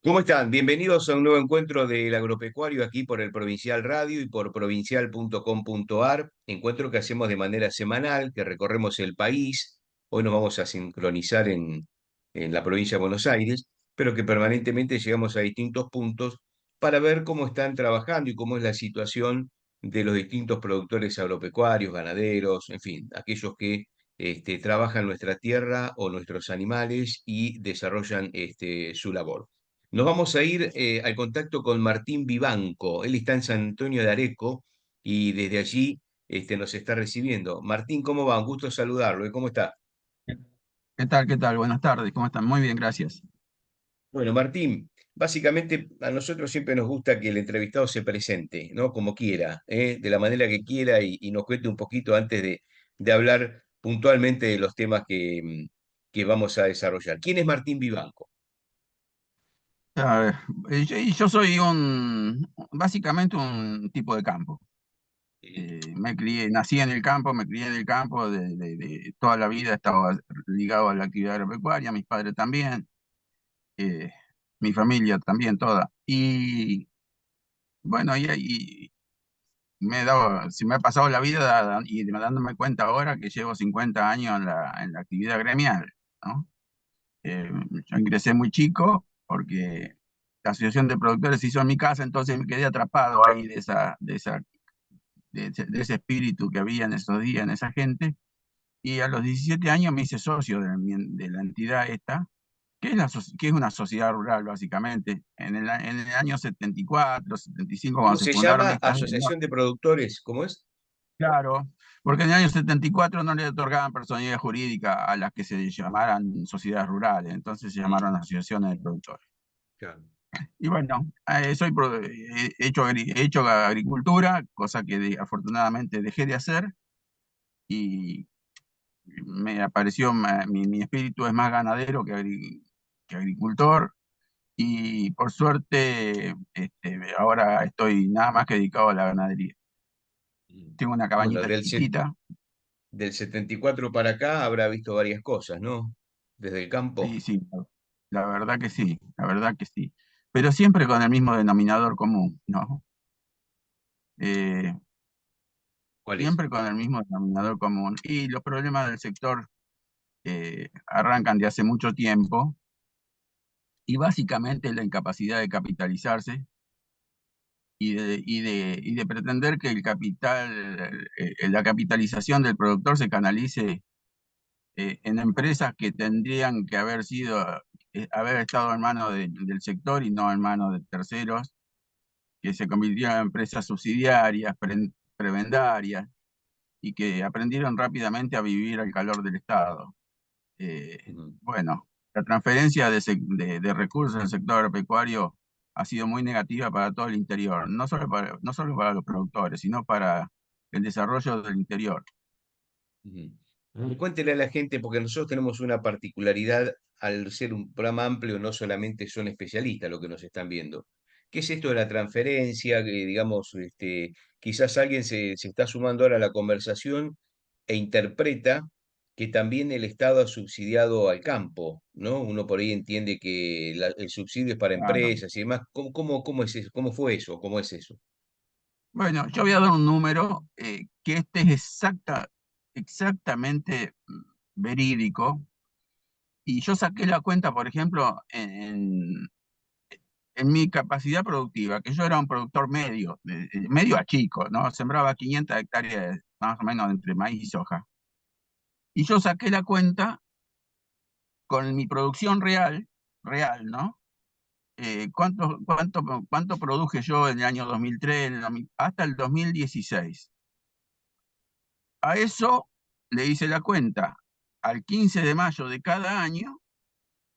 ¿Cómo están? Bienvenidos a un nuevo encuentro del agropecuario aquí por el Provincial Radio y por provincial.com.ar. Encuentro que hacemos de manera semanal, que recorremos el país. Hoy nos vamos a sincronizar en la provincia de Buenos Aires, pero que permanentemente llegamos a distintos puntos para ver cómo están trabajando y cómo es la situación de los distintos productores agropecuarios, ganaderos, en fin, aquellos que trabajan nuestra tierra o nuestros animales y desarrollan su labor. Nos vamos a ir al contacto con Martín Vivanco. Él está en San Antonio de Areco y desde allí nos está recibiendo. Martín, ¿cómo va? Un gusto saludarlo. ¿Cómo está? ¿Qué tal? ¿Qué tal? Buenas tardes, ¿cómo están? Muy bien, gracias. Bueno, Martín, básicamente a nosotros siempre nos gusta que el entrevistado se presente, ¿no? Como quiera, de la manera que quiera y nos cuente un poquito antes de hablar puntualmente de los temas que vamos a desarrollar. ¿Quién es Martín Vivanco? A ver, yo soy básicamente un tipo de campo. Nací en el campo, me crié en el campo, de toda la vida estaba ligado a la actividad agropecuaria, mis padres también, eh, mi familia también, toda. Y bueno, se me ha pasado la vida y dándome cuenta ahora que llevo 50 años en la actividad gremial, ¿no? Eh, yo ingresé muy chico porque la asociación de productores se hizo en mi casa, entonces me quedé atrapado ahí de ese espíritu que había en esos días, en esa gente. Y a los 17 años me hice socio de la entidad esta, que es una sociedad rural, básicamente. En el año 74, 75, ¿Cómo cuando se se fundaron llama? estas, no, Asociación de Productores, ¿cómo es? claro, porque en el año 74 no le otorgaban personalidad jurídica a las que se llamaran sociedades rurales, entonces se Mm, llamaron asociaciones de productores. claro. Y bueno, he hecho agricultura, cosa que afortunadamente dejé de hacer y me apareció, mi espíritu es más ganadero que agricultor y por suerte ahora estoy nada más que dedicado a la ganadería. Mm. Tengo una Bueno, cabañita chiquitita del 74 para acá habrá visto varias cosas, ¿no? Desde el campo. y sí, la verdad que sí, la verdad que sí, pero siempre con el mismo denominador común, ¿no? Eh, ¿Cuál es? Siempre con el mismo denominador común. Y los problemas del sector arrancan de hace mucho tiempo y básicamente la incapacidad de capitalizarse y de pretender que el capital, la capitalización del productor se canalice en empresas que tendrían que haber estado en manos del sector y no en manos de terceros, que se convirtieron en empresas subsidiarias, prebendarias, y que aprendieron rápidamente a vivir al calor del Estado. Ujú. Bueno, la transferencia de recursos del sector agropecuario ha sido muy negativa para todo el interior, no solo para los productores, sino para el desarrollo del interior. Ujú. Cuéntele a la gente, porque nosotros tenemos una particularidad al ser un programa amplio, no solamente son especialistas los que nos están viendo. ¿Qué es esto de la transferencia? Que, digamos, quizás alguien se está sumando ahora a la conversación e interpreta que también el Estado ha subsidiado al campo, ¿no? Uno por ahí entiende que el subsidio es para Claro. empresas y demás. ¿Cómo es eso? ¿Cómo fue eso? ¿Cómo es eso? Bueno, yo voy a dar un número que este es exactamente verídico, y yo saqué la cuenta, por ejemplo, en mi capacidad productiva, que yo era un productor medio, medio a chico, ¿no? Sembraba 500 hectáreas más o menos entre maíz y soja. Y yo saqué la cuenta con mi producción real, ¿no? ¿Cuánto produje yo en el año 2003, hasta el 2016? A eso le hice la cuenta al 15 de mayo de cada año,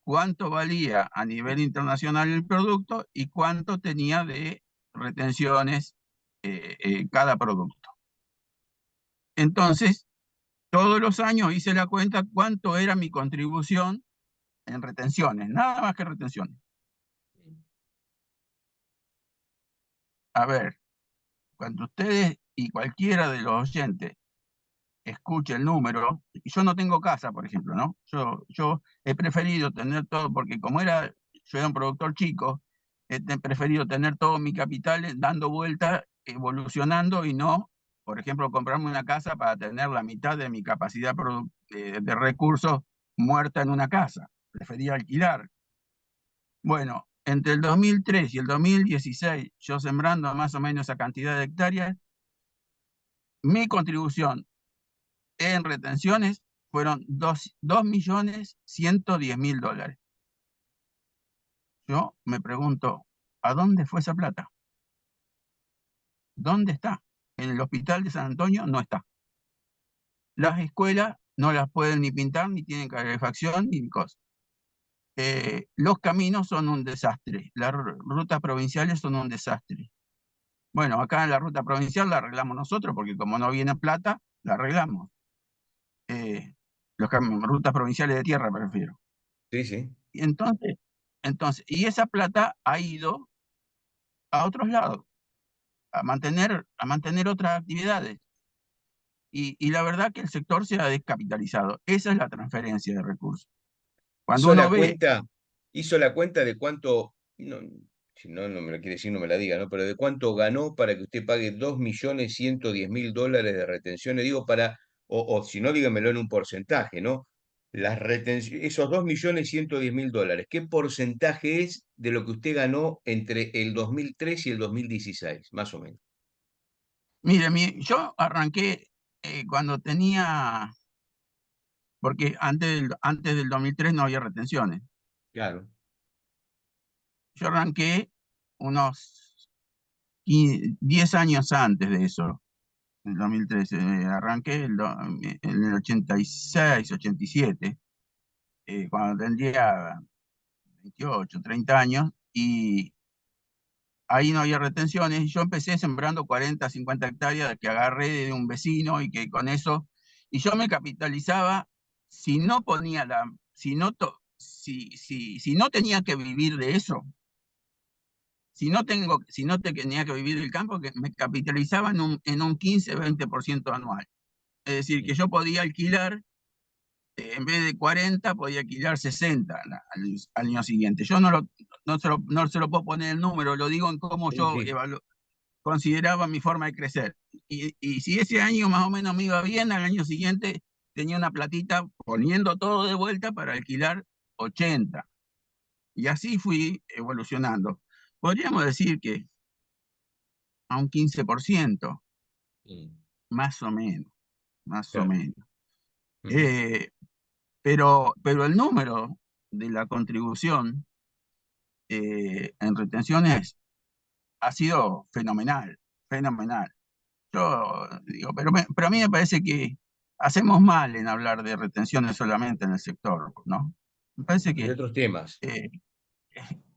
cuánto valía a nivel internacional el producto y cuánto tenía de retenciones cada producto. Entonces, todos los años hice la cuenta cuánto era mi contribución en retenciones, nada más que retenciones. A ver, cuando ustedes y cualquiera de los oyentes escuche el número. Yo no tengo casa, por ejemplo, ¿no? Yo he preferido tener todo, porque yo era un productor chico, he preferido tener todo mi capital dando vuelta, evolucionando y no, por ejemplo, comprarme una casa para tener la mitad de mi capacidad de recursos muerta en una casa. Prefería alquilar. Bueno, entre el 2003 y el 2016, yo sembrando más o menos esa cantidad de hectáreas, mi contribución en retenciones fueron 2.110.000 dólares. Yo me pregunto, ¿a dónde fue esa plata? ¿Dónde está? En el hospital de San Antonio no está. Las escuelas no las pueden ni pintar, ni tienen calefacción, ni cosas. Los caminos son un desastre. Las rutas provinciales son un desastre. Bueno, acá en la ruta provincial la arreglamos nosotros, porque como no viene plata, la arreglamos. Eh, rutas provinciales de tierra, prefiero. Sí, sí. Y y esa plata ha ido a otros lados, a mantener otras actividades. Y la verdad que el sector se ha descapitalizado. Esa es la transferencia de recursos. Cuando Hizo uno la ve, cuenta, hizo la cuenta de cuánto, no, si no, no me lo quiere decir, no me la diga, ¿no? Pero de cuánto ganó para que usted pague 2.110.000 dólares de retenciones, digo, o si no, dígamelo en un porcentaje, ¿no? Esos 2.110.000 dólares, ¿qué porcentaje es de lo que usted ganó entre el 2003 y el 2016, más o menos? mire, yo arranqué cuando tenía, porque antes del 2003 no había retenciones. Claro. Yo arranqué unos 10 años antes de eso, en el 2013. Arranqué en el 86, 87, cuando tendría 28, 30 años, y ahí no había retenciones. Y yo empecé sembrando 40, 50 hectáreas que agarré de un vecino y que con eso, y yo me capitalizaba si no ponía si no tenía que vivir de eso, si no tenía que vivir del campo, que me capitalizaba en un 15, 20% anual. Es decir, que Mm. yo podía alquilar, en vez de 40, podía alquilar 60 al año siguiente. Yo no se lo puedo poner el número, lo digo en cómo Sí, yo sí. consideraba mi forma de crecer. Y si ese año más o menos me iba bien, al año siguiente tenía una platita poniendo todo de vuelta para alquilar 80. Y así fui evolucionando. Podríamos decir que a un 15%, Mm. más o menos, más o Claro. menos. Ujú. Eh, pero el número de la contribución en retenciones ha sido fenomenal, fenomenal. Yo digo, pero a mí me parece que hacemos mal en hablar de retenciones solamente en el sector, ¿no? Me parece Hay que otros temas. eh,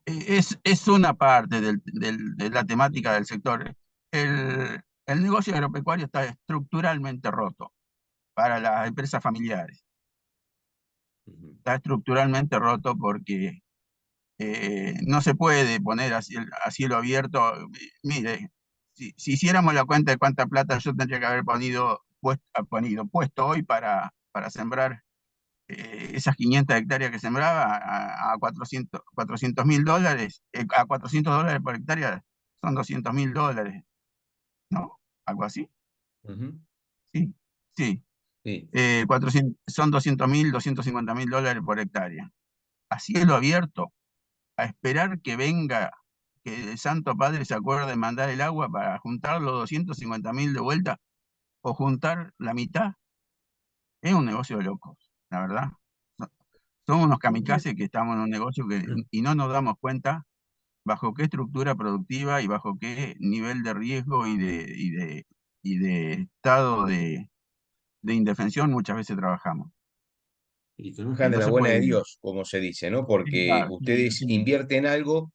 es una parte de la temática del sector. El negocio agropecuario está estructuralmente roto para las empresas familiares. Ujú. Está estructuralmente roto porque no se puede poner a cielo abierto. Mire, si hiciéramos la cuenta de cuánta plata yo tendría que haber puesto hoy para sembrar esas 500 hectáreas que sembraba a 400.000 dólares, a $400 por hectárea son $200.000, ¿no? Algo así, Ujú. sí, sí. Sí. 400, son 200.000, $250.000 por hectárea. A cielo abierto, a esperar que venga, que el Santo Padre se acuerde de mandar el agua para juntar los 250.000 de vuelta o juntar la mitad, es un negocio de locos, la verdad. So- Somos unos kamikazes que estamos en un negocio y no nos damos cuenta bajo qué estructura productiva y bajo qué nivel de riesgo y de estado de indefensión muchas veces trabajamos. Y trabajan de No la se buena de puede. Dios, como se dice, ¿no? Porque Claro, sí, ustedes sí. invierten algo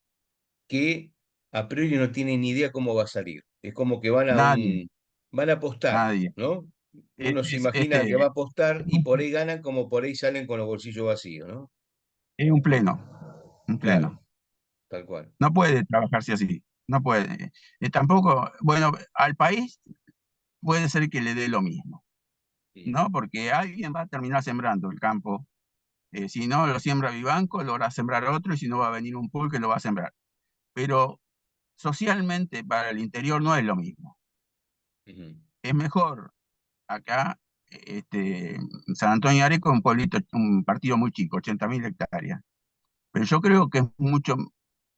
que a priori no tienen ni idea cómo va a salir. Es como que Nadie, van a apostar, nadie. ¿no? Es, Uno se es- imagina que va este, a apostar es y por ahí ganan como por ahí salen con los bolsillos vacíos, ¿no? es un pleno, un Claro, pleno. tal cual. No puede trabajarse así, no puede. Tampoco, bueno, al país puede ser que le dé lo mismo. ¿no? Porque alguien va a terminar sembrando el campo. Si no lo siembra Vivanco, lo va a sembrar otro, y si no va a venir un pool que lo va a sembrar. Pero socialmente para el interior no es lo mismo. Ujú. Es mejor acá, San Antonio de Areco es un pueblito, un partido muy chico, 80.000 hectáreas. Pero yo creo que es mucho,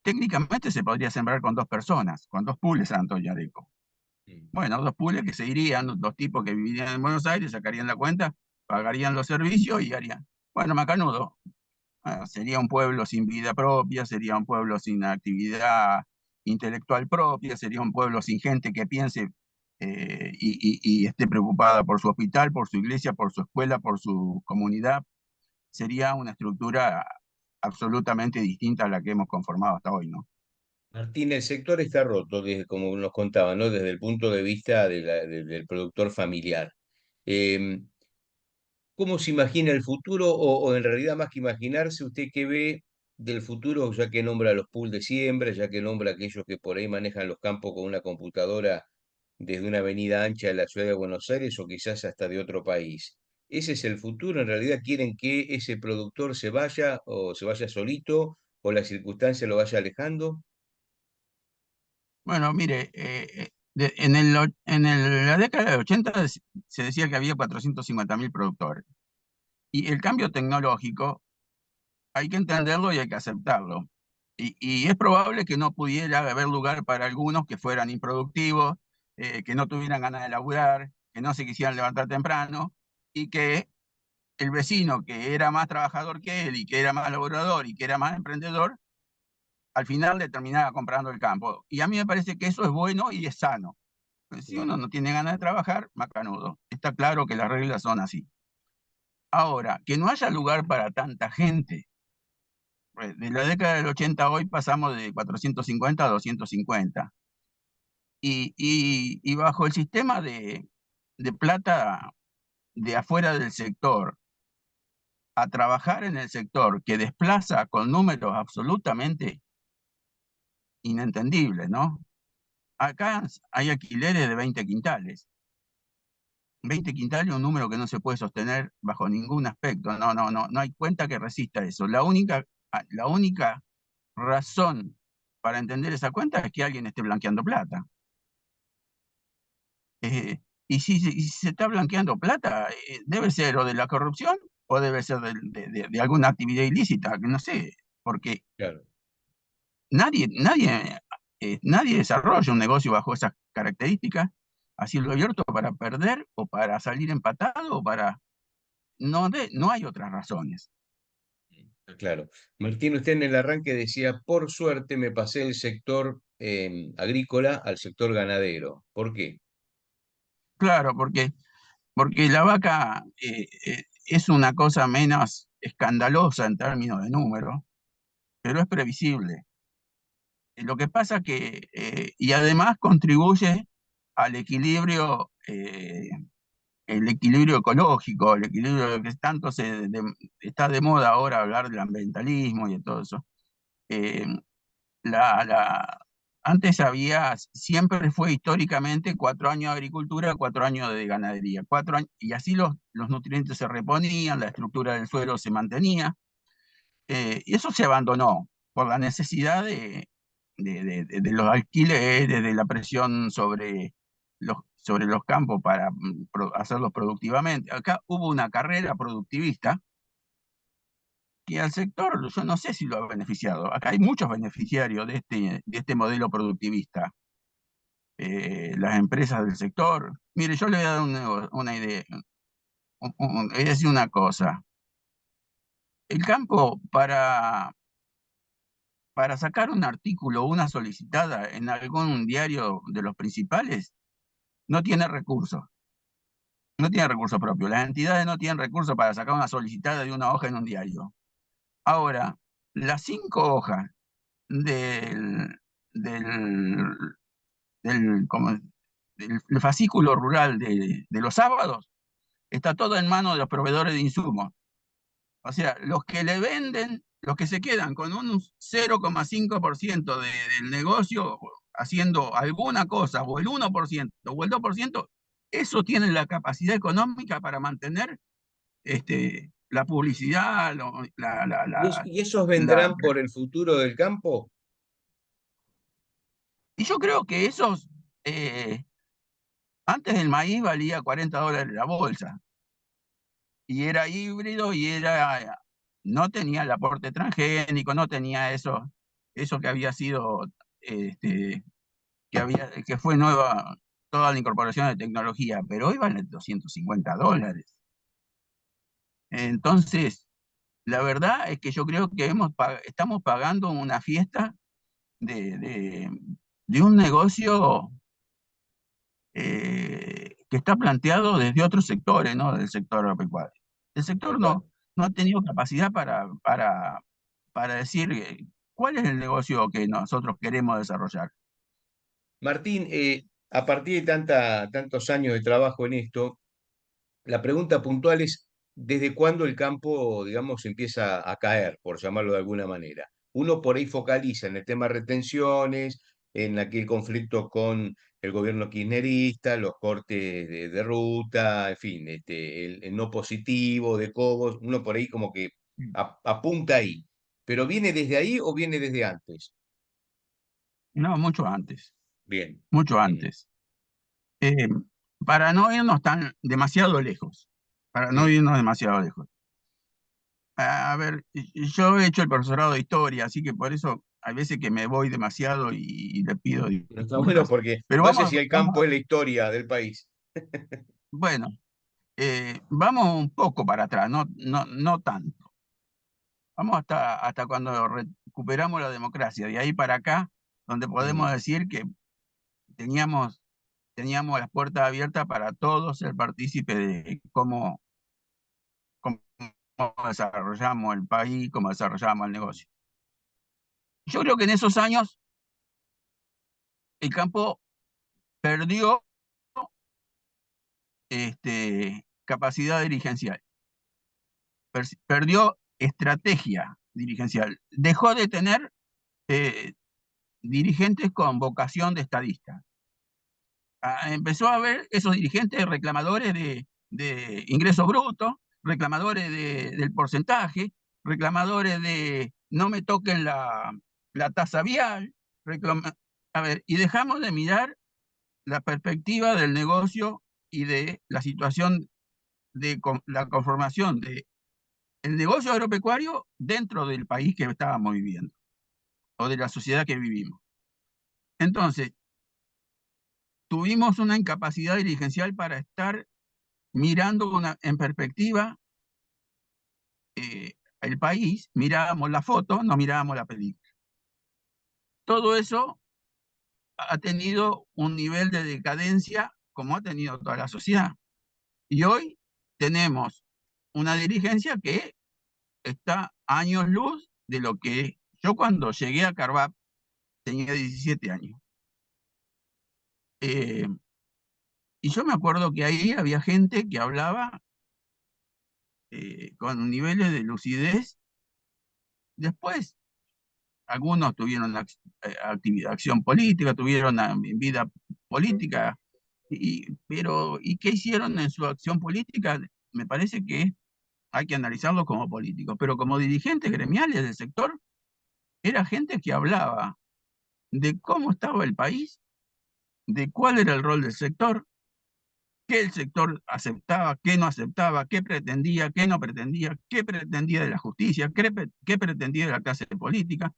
técnicamente se podría sembrar con 2 personas, con 2 pools San Antonio de Areco. Mm. Bueno, 2 pools que se irían, 2 tipos que vivirían en Buenos Aires, sacarían la cuenta, pagarían los servicios y harían. Bueno, Macanudo, sería un pueblo sin vida propia, sería un pueblo sin actividad intelectual propia, sería un pueblo sin gente que piense y esté preocupada por su hospital, por su iglesia, por su escuela, por su comunidad. Sería una estructura absolutamente distinta a la que hemos conformado hasta hoy, ¿no? Martín, el sector está roto, desde, como nos contaba, ¿no? Desde el punto de vista del productor familiar. Em, ¿Cómo se imagina el futuro? O en realidad, más que imaginarse, ¿usted qué ve del futuro, ya que nombra los pools de siembra, ya que nombra a aquellos que por ahí manejan los campos con una computadora desde una avenida ancha de la ciudad de Buenos Aires o quizás hasta de otro país? ¿Ese es el futuro? ¿En realidad quieren que ese productor se vaya o se vaya solito o la circunstancia lo vaya alejando? Bueno, mire, la década de 80 se decía que había 450.000 productores. Y el cambio tecnológico hay que entenderlo y hay que aceptarlo. Y es probable que no pudiera haber lugar para algunos que fueran improductivos, que no tuvieran ganas de laburar, que no se quisieran levantar temprano, y que el vecino que era más trabajador que él y que era más laborador y que era más emprendedor, al final le terminaba comprando el campo. Y a mí me parece que eso es bueno y es sano. Si Mm. uno no tiene ganas de trabajar, macanudo. Está claro que las reglas son así. Ahora, que no haya lugar para tanta gente. De la década del 80 a hoy pasamos de 450 a 250. Y bajo el sistema de plata de afuera del sector a trabajar en el sector que desplaza con números absolutamente inentendibles, ¿no? Acá hay alquileres de 20 quintales. 20 quintales es un número que no se puede sostener bajo ningún aspecto. No, no, no, no hay cuenta que resista eso. La única razón para entender esa cuenta es que alguien esté blanqueando plata. Y si se está blanqueando plata, debe ser o de la corrupción o debe ser de alguna actividad ilícita, que no sé, porque Claro. nadie desarrolla un negocio bajo esas características, así lo abierto para perder o para salir empatado o para... No hay otras razones. Claro. Martín, usted en el arranque decía, por suerte me pasé del sector agrícola al sector ganadero. ¿Por qué? Claro, porque la vaca es una cosa menos escandalosa en términos de número, pero es previsible. Lo que pasa que, y además contribuye al el equilibrio ecológico, el equilibrio que tanto está de moda ahora hablar del ambientalismo y de todo eso. Eh, la, la- Antes siempre fue históricamente 4 años de agricultura, 4 años de ganadería, 4 años, y así los nutrientes se reponían, la estructura del suelo se mantenía. Y eso se abandonó por la necesidad de los alquileres, de la presión sobre los campos para hacerlos productivamente. Acá hubo una carrera productivista que al sector, yo no sé si lo ha beneficiado. Acá hay muchos beneficiarios de este modelo productivista. Las empresas del sector. Mire, yo le voy a dar una idea, le voy a decir una cosa. El campo para sacar un artículo o una solicitada en algún diario de los principales, no tiene recursos, no tiene recursos propios. Las entidades no tienen recursos para sacar una solicitada de una hoja en un diario. Ahora, las 5 hojas del, del, del fascículo rural de los sábados está todo en manos de los proveedores de insumos. O sea, los que le venden, los que se quedan con un 0,5% del negocio haciendo alguna cosa, o el 1% o el 2%, eso tiene la capacidad económica para mantener la publicidad, ¿Y esos la- vendrán por el futuro del campo? y yo creo que esos, eh, antes el maíz valía $40 la bolsa, y era híbrido y no tenía el aporte transgénico, no tenía eso que había sido, este, que fue nueva, toda la incorporación de tecnología, pero hoy vale $250. Entonces, la verdad es que yo creo que estamos pagando una fiesta de, de- de un negocio que está planteado desde otros sectores, ¿no? Del sector agropecuario. El Tal sector cual. no ha tenido capacidad para decir cuál es el negocio que nosotros queremos desarrollar. Martín, a partir de tantos años de trabajo en esto, la pregunta puntual es, ¿desde cuándo el campo, digamos, empieza a caer, por llamarlo de alguna manera? Uno por ahí focaliza en el tema retenciones, en aquel conflicto con el gobierno kirchnerista, los cortes de ruta, en fin, el no positivo de Cobos, uno por ahí como que apunta ahí. ¿Pero viene desde ahí o viene desde antes? No, mucho antes, Bien. mucho Ujú. antes. Eh, para no irnos demasiado lejos, para no Sí. irnos demasiado lejos. A ver, yo he hecho el profesorado de historia, así que por eso hay veces que me voy demasiado y le pido No está bueno disculpas. porque Pero más si el vamos, campo es la historia del país. bueno, vamos un poco para atrás, no tanto. Vamos hasta cuando recuperamos la democracia, de ahí para acá, donde podemos Ujú. decir que teníamos, teníamos las puertas abiertas para todos ser partícipes de cómo desarrollamos el país, cómo desarrollamos el negocio. Yo creo que en esos años el campo perdió capacidad dirigencial, perdió estrategia dirigencial, dejó de tener eh, dirigentes con vocación de estadista. Empezó a haber esos dirigentes reclamadores de ingreso bruto, reclamadores del porcentaje, reclamadores de no me toquen la tasa vial, a ver, y dejamos de mirar la perspectiva del negocio y de la situación la conformación del negocio agropecuario dentro del país que estábamos viviendo o de la sociedad que vivimos. Entonces, tuvimos una incapacidad dirigencial para estar mirando en perspectiva el país, mirábamos la foto, no mirábamos la película. Todo eso ha tenido un nivel de decadencia como ha tenido toda la sociedad. Y hoy tenemos una dirigencia que está años luz de lo que yo cuando llegué a Carvap tenía 17 años. Eh, y yo me acuerdo que ahí había gente que hablaba con niveles de lucidez. Después, algunos tuvieron acción política, tuvieron vida política, pero ¿y qué hicieron en su acción política? Me parece que hay que analizarlo como políticos, pero como dirigentes gremiales del sector, era gente que hablaba de cómo estaba el país, de cuál era el rol del sector, qué el sector aceptaba, qué no aceptaba, qué pretendía, qué no pretendía, qué pretendía de la justicia, qué pretendía de la clase política,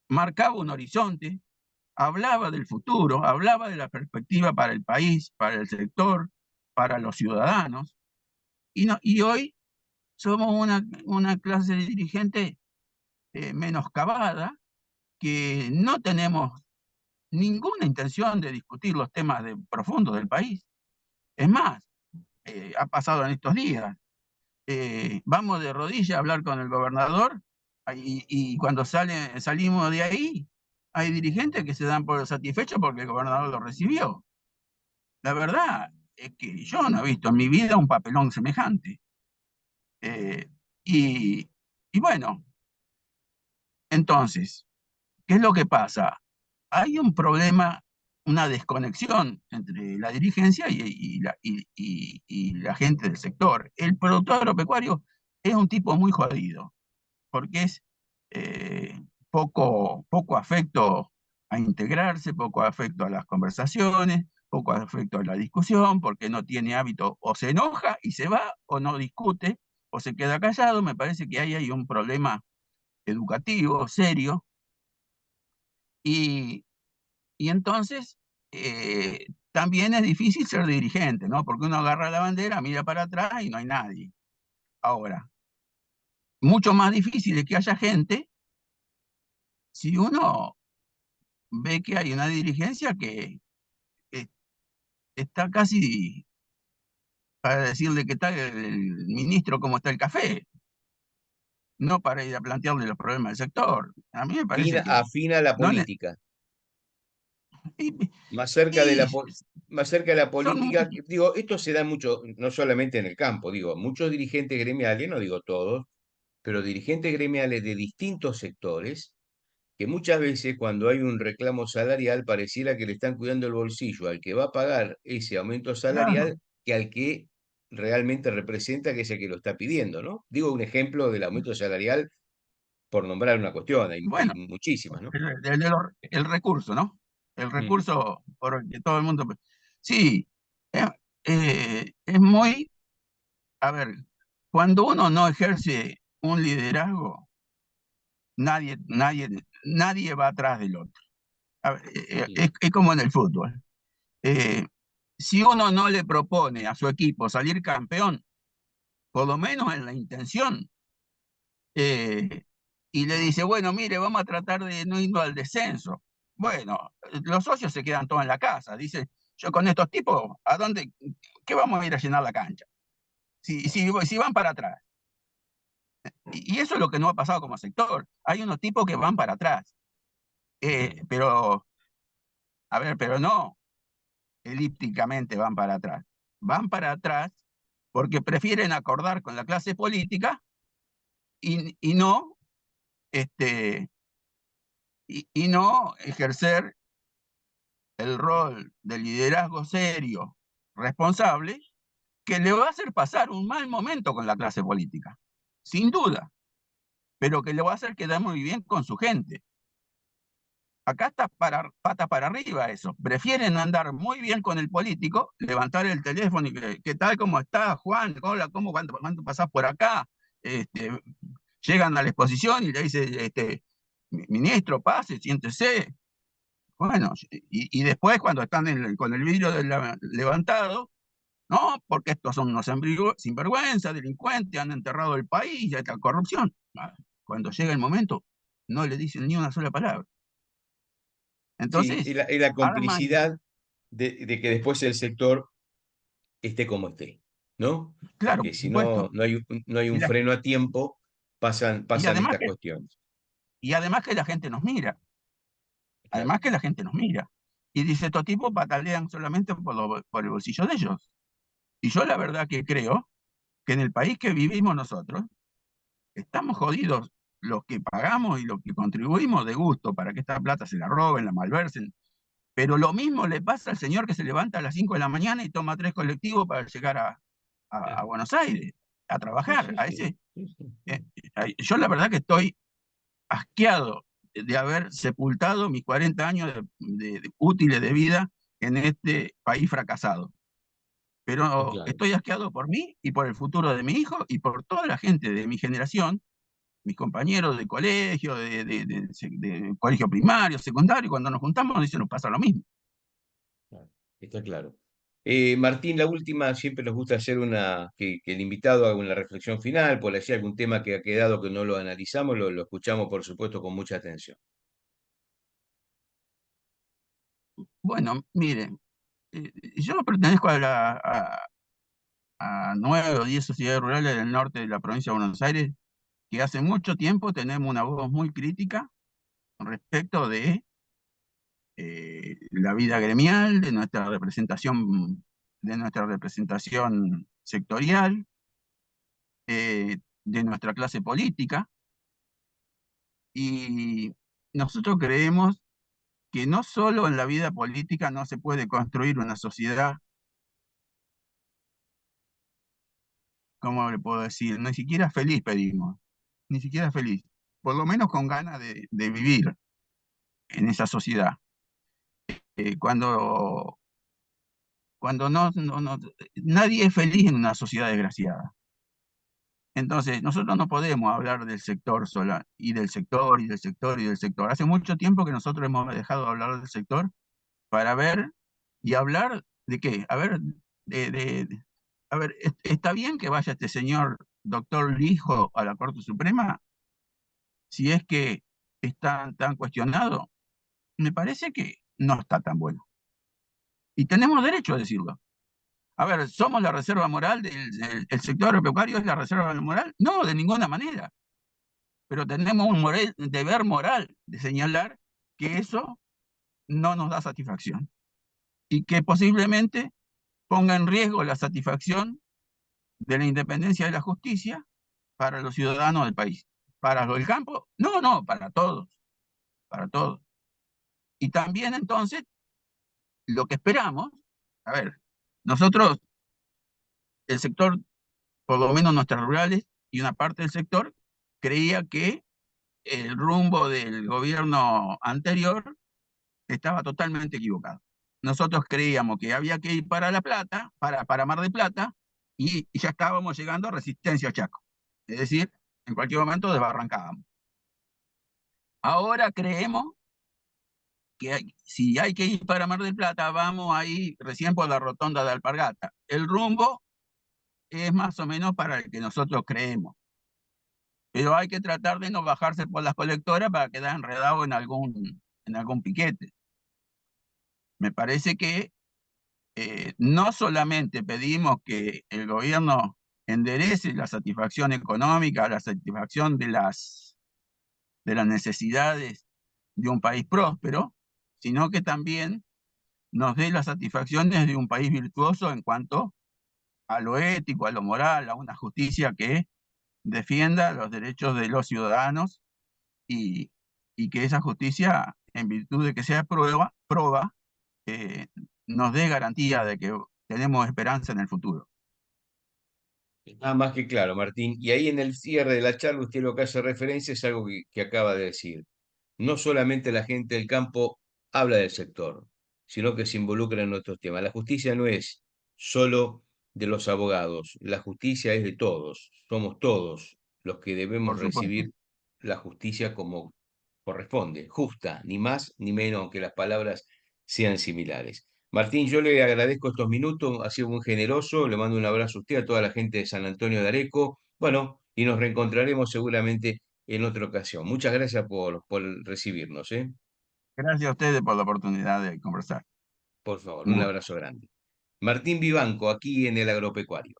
marcaba un horizonte, hablaba del futuro, hablaba de la perspectiva para el país, para el sector, para los ciudadanos, y hoy somos una clase de dirigente menoscabada, que no tenemos ninguna intención de discutir los temas profundos del país. Es más, ha pasado en estos días. Vamos de rodillas a hablar con el gobernador y cuando salimos de ahí, hay dirigentes que se dan por satisfechos porque el gobernador lo recibió. La verdad es que yo no he visto en mi vida un papelón semejante. Eh, y, y bueno, entonces, ¿qué es lo que pasa? Hay un problema una desconexión entre la dirigencia y la gente del sector. El productor agropecuario es un tipo muy jodido, porque es poco afecto a integrarse, poco afecto a las conversaciones, poco afecto a la discusión, porque no tiene hábito, o se enoja y se va, o no discute, o se queda callado. Me parece que ahí hay un problema educativo serio, y, y entonces también es difícil ser dirigente, ¿no? Porque uno agarra la bandera, mira para atrás y no hay nadie. Ahora, mucho más difícil es que haya gente si uno ve que hay una dirigencia que eh, está casi para decirle que está el ministro cómo está el café, no para ir a plantearle los problemas del sector. A mí me parece que Afina a la no. política, Y, más cerca de y más cerca de la son, política. Digo, esto se da mucho, no solamente en el campo, digo, muchos dirigentes gremiales, no digo todos, pero dirigentes gremiales de distintos sectores, que muchas veces cuando hay un reclamo salarial pareciera que le están cuidando el bolsillo al que va a pagar ese aumento claro, salarial que al que realmente representa, que es el que lo está pidiendo, ¿no? Digo un ejemplo del aumento salarial por nombrar una cuestión, hay bueno, muchísimas, ¿no? el recurso, ¿no? El Ujú. recurso por el que todo el mundo. Sí, es, es muy. A ver, cuando uno no ejerce un liderazgo, nadie va atrás del otro. A ver, Sí, es como en el fútbol. Eh, si uno no le propone a su equipo salir campeón, por lo menos en la intención, eh, y le dice, bueno, mire, vamos a tratar de no irnos al descenso. Bueno, los socios se quedan todos en la casa. Dice, yo con estos tipos, ¿a dónde? ¿Qué vamos a ir a llenar la cancha? Si van para atrás. Y eso es lo que no ha pasado como sector. Hay unos tipos que van para atrás. ujú, Pero, a ver, pero no elípticamente van para atrás. Van para atrás porque prefieren acordar con la clase política y no, este, y no ejercer el rol de liderazgo serio, responsable, que le va a hacer pasar un mal momento con la clase política, sin duda, pero que le va a hacer quedar muy bien con su gente. Acá está pata para arriba eso. Prefieren andar muy bien con el político, levantar el teléfono y ¿qué tal? ¿Cómo está, Juan? Hola, ¿cuánto pasás por acá? Este, llegan a la exposición y le dice, ministro, pase, siéntese. Bueno, y después cuando están con el vidrio levantado, no, porque estos son unos sinvergüenza, delincuentes, han enterrado el país, ya está corrupción. Ah, cuando llega el momento, no le dicen ni una sola palabra. sí, Entonces, y la arman, complicidad de que después el sector esté como esté, ¿no? claro, Porque por si no, supuesto, no hay y, un freno a tiempo, y pasan además estas cuestiones. que la gente nos mira, Claro. además que la gente nos mira. Y dice, estos tipos patalean solamente por el bolsillo de ellos. Y yo la verdad que creo que en el país que vivimos nosotros, estamos jodidos los que pagamos y los que contribuimos de gusto para que esta plata se la roben, la malversen. Pero lo mismo le pasa al señor que se levanta a las 5 de la mañana y toma 3 colectivos para llegar a Claro. Buenos Aires a Sí, trabajar. sí, A sí, ese, sí, sí. yo la verdad que estoy asqueado de haber sepultado mis 40 años de útiles de vida en este país fracasado. Pero Claro. estoy asqueado por mí y por el futuro de mi hijo y por toda la gente de mi generación, mis compañeros de colegio, de colegio primario, secundario. Cuando nos juntamos, dice, nos pasa lo mismo. Claro, está claro. Martín, la última, siempre nos gusta hacer que el invitado haga una reflexión final, por así algún tema que ha quedado que no lo analizamos, lo escuchamos, por supuesto, con mucha atención. Bueno, miren, yo pertenezco a 9 o 10 sociedades rurales del norte de la provincia de Buenos Aires, que hace mucho tiempo tenemos una voz muy crítica respecto de la vida gremial, de nuestra representación sectorial, de nuestra clase política, y nosotros creemos que no solo en la vida política no se puede construir una sociedad, ¿cómo le puedo decir? Ni siquiera feliz pedimos, ni siquiera feliz, por lo menos con ganas de vivir en esa sociedad. Cuando nadie es feliz en una sociedad desgraciada. Entonces, nosotros no podemos hablar del sector sola, y del sector, y del sector, y del sector. Hace mucho tiempo que nosotros hemos dejado de hablar del sector para ver y hablar de qué. A ver, a ver, ¿está bien que vaya este señor doctor Lijo a la Corte Suprema si es que está tan cuestionado? Me parece que no está tan bueno. Y tenemos derecho a decirlo. A ver, ¿somos la reserva moral el sector agropecuario es la reserva moral? No, de ninguna manera. Pero tenemos un deber moral de señalar que eso no nos da satisfacción y que posiblemente ponga en riesgo la satisfacción de la independencia de la justicia para los ciudadanos del país. ¿Para los del campo? No, no, para todos, para todos. Y también entonces lo que esperamos, a ver, nosotros, el sector, por lo menos nuestras rurales y una parte del sector, creía que el rumbo del gobierno anterior estaba totalmente equivocado. Nosotros creíamos que había que ir para La Plata, para Mar del Plata, y ya estábamos llegando a Resistencia Chaco. Es decir, en cualquier momento desbarrancábamos. Ahora creemos que si hay que ir para Mar del Plata, vamos ahí recién por la rotonda de Alpargata. El rumbo es más o menos para el que nosotros creemos, pero hay que tratar de no bajarse por las colectoras para quedar enredado en algún piquete. Me parece que no solamente pedimos que el gobierno enderece la satisfacción económica, la satisfacción de las necesidades de un país próspero, sino que también nos dé las satisfacciones de un país virtuoso en cuanto a lo ético, a lo moral, a una justicia que defienda los derechos de los ciudadanos y, y que esa justicia, en virtud de que sea proba, eh, nos dé garantía de que tenemos esperanza en el futuro. Ah, más que claro, Martín. Y ahí en el cierre de la charla, usted lo que hace referencia es algo que acaba de decir. No solamente la gente del campo habla del sector, sino que se involucra en otros temas. La justicia no es solo de los abogados, la justicia es de todos. Somos todos los que debemos Por supuesto. recibir la justicia como corresponde, justa, ni más ni menos, aunque las palabras sean similares. Martín, yo le agradezco estos minutos, ha sido muy generoso, le mando un abrazo a usted, a toda la gente de San Antonio de Areco, bueno, y nos reencontraremos seguramente en otra ocasión. Muchas gracias por recibirnos, ¿eh? Gracias a ustedes por la oportunidad de conversar. Por favor, Un un gusto. abrazo grande. Martín Vivanco, aquí en el Agropecuario.